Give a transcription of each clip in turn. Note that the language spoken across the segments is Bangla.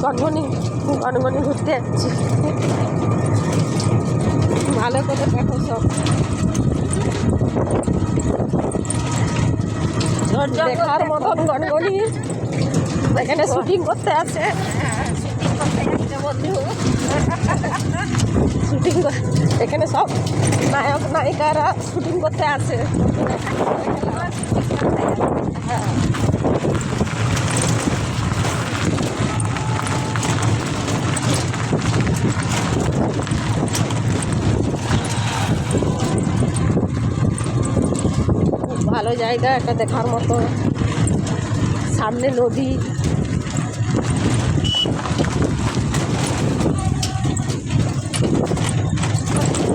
গনগনি গনগনি ঘুরতে যাচ্ছি। ভালো করে দেখো সব দেখার মতন গনগনি। এখানে শুটিং করতে আছে, শুটিং এখানে সব নায়ক নায়িকারা শুটিং করতে আছে। হ্যাঁ, ভালো জায়গা একটা দেখার মতো। সামনে নদী,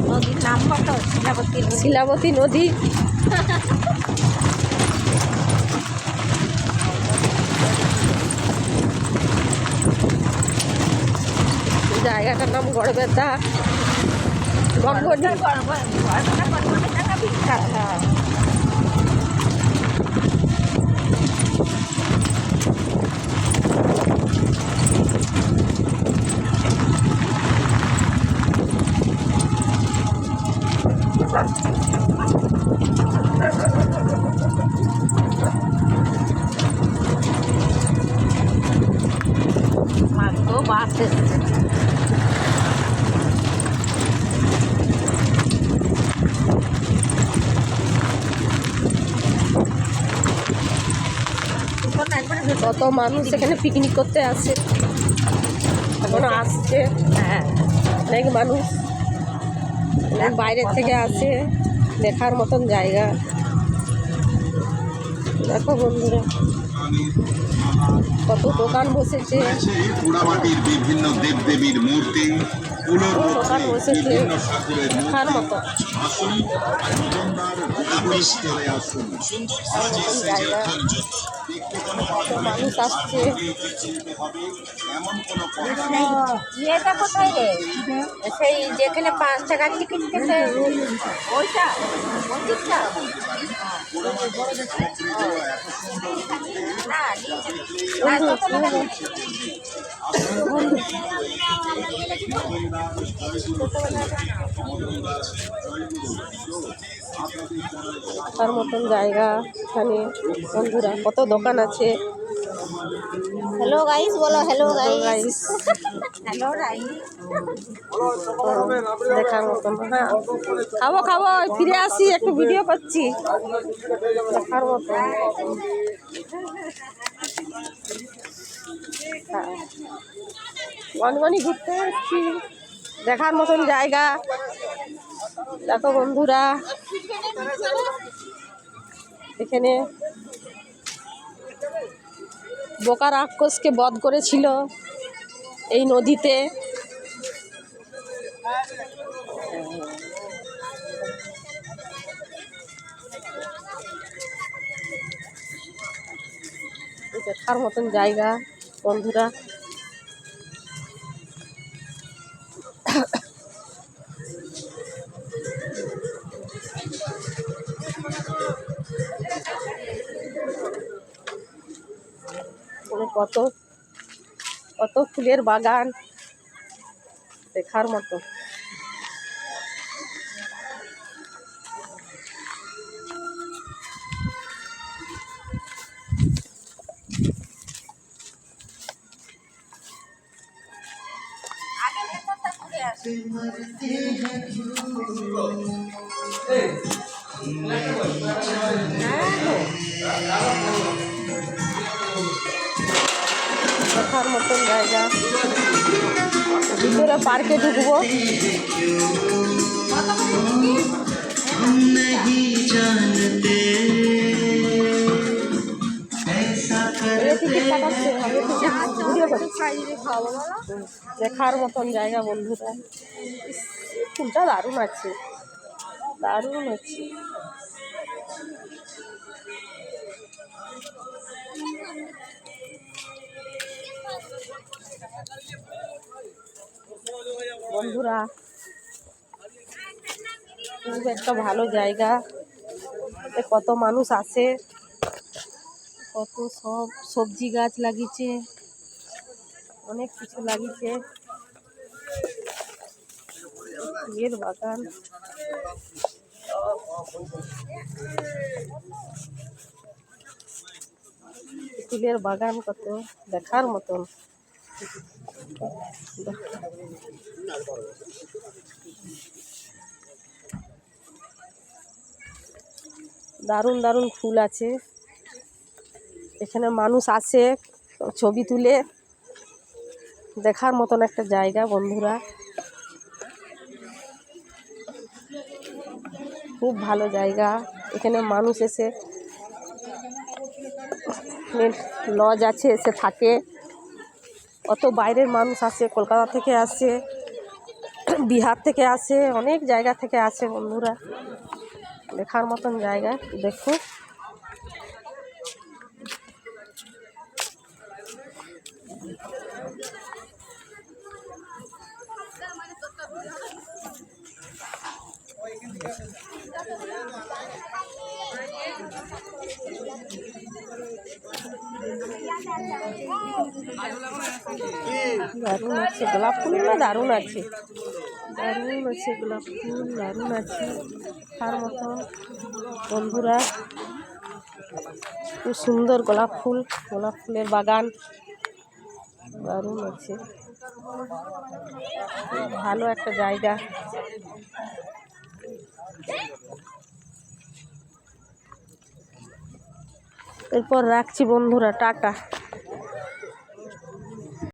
নদীর নাম কত? শিলাবতী নদী। জায়গাটার নাম গড়বেতা গনগনি। হ্যাঁ, মাত্র বাস এসছে। কত মানুষ এখানে পিকনিক করতে আসে, এখনো আসছে। হ্যাঁ, অনেক মানুষ অনেক বাইরের থেকে আসে, দেখার মতন জায়গা। দেখো বন্ধুরা কত দোকান বসেছে, পোড়ামাটির বিভিন্ন দেবদেবীর মূর্তি, দোকান বসেছে দেখার মতো। জায়গা, কত মানুষ আসছে। ইয়েটা কোথায় রে? সেই যেখানে 5 টাকার টিকিট কেটে ওইটা মন্দিরটা দেখার মতন জায়গা এখানে বন্ধুরা, কত দোকান আছে। হ্যালো গাইস বলো, hello guys. Guys hello guys. দেখার মতন। হ্যাঁ, খাবো খাবো, ফিরে আসি, একটু ভিডিও করছি। দেখার মতন। হ্যাঁ, গনগনি ঘুরতে এসছি, দেখার মতন জায়গা। দেখো বন্ধুরা এখানে বোকা রাক্ষসকে বধ করেছিল এই নদীতে। দেখার মতন জায়গা বন্ধুরা। কত কত ফুলের বাগান, দেখার মতো। দেখার মতন জায়গা। ভিতরে পার্কে ঢুকবো। দেখার মতন জায়গা বন্ধুরা। ফুলটা দারুণ আছে, দারুণ আছে। বন্ধুরা খুব একটা ভালো জায়গা, কত মানুষ আসে, কত সব সবজি গাছ লাগিয়েছে, অনেক কিছু লাগিয়েছে, ফুলের বাগান। ফুলের বাগান কত দেখার মতন। দারুণ দারুণ ফুল আছে। এখানে মানুষ আসে ছবি তুলে, দেখার মতন একটা জায়গা বন্ধুরা। খুব ভালো জায়গা। এখানে মানুষ এসে লজ আছে, এসে থাকে। অত বাইরের মানুষ আসে, কলকাতা থেকে আসে, বিহার থেকে আসে, অনেক জায়গা থেকে আসে বন্ধুরা। দেখার মতন জায়গা। দেখো দারুণ আছে গোলাপ ফুল, না দারুণ আছে, দারুণ আছে গোলাপ ফুল, দারুণ আছে তার মতন বন্ধুরা। খুব সুন্দর গোলাপ ফুল, গোলাপ ফুলের বাগান দারুণ আছে। ভালো একটা জায়গা। এরপর রাখছি বন্ধুরা, টাটা।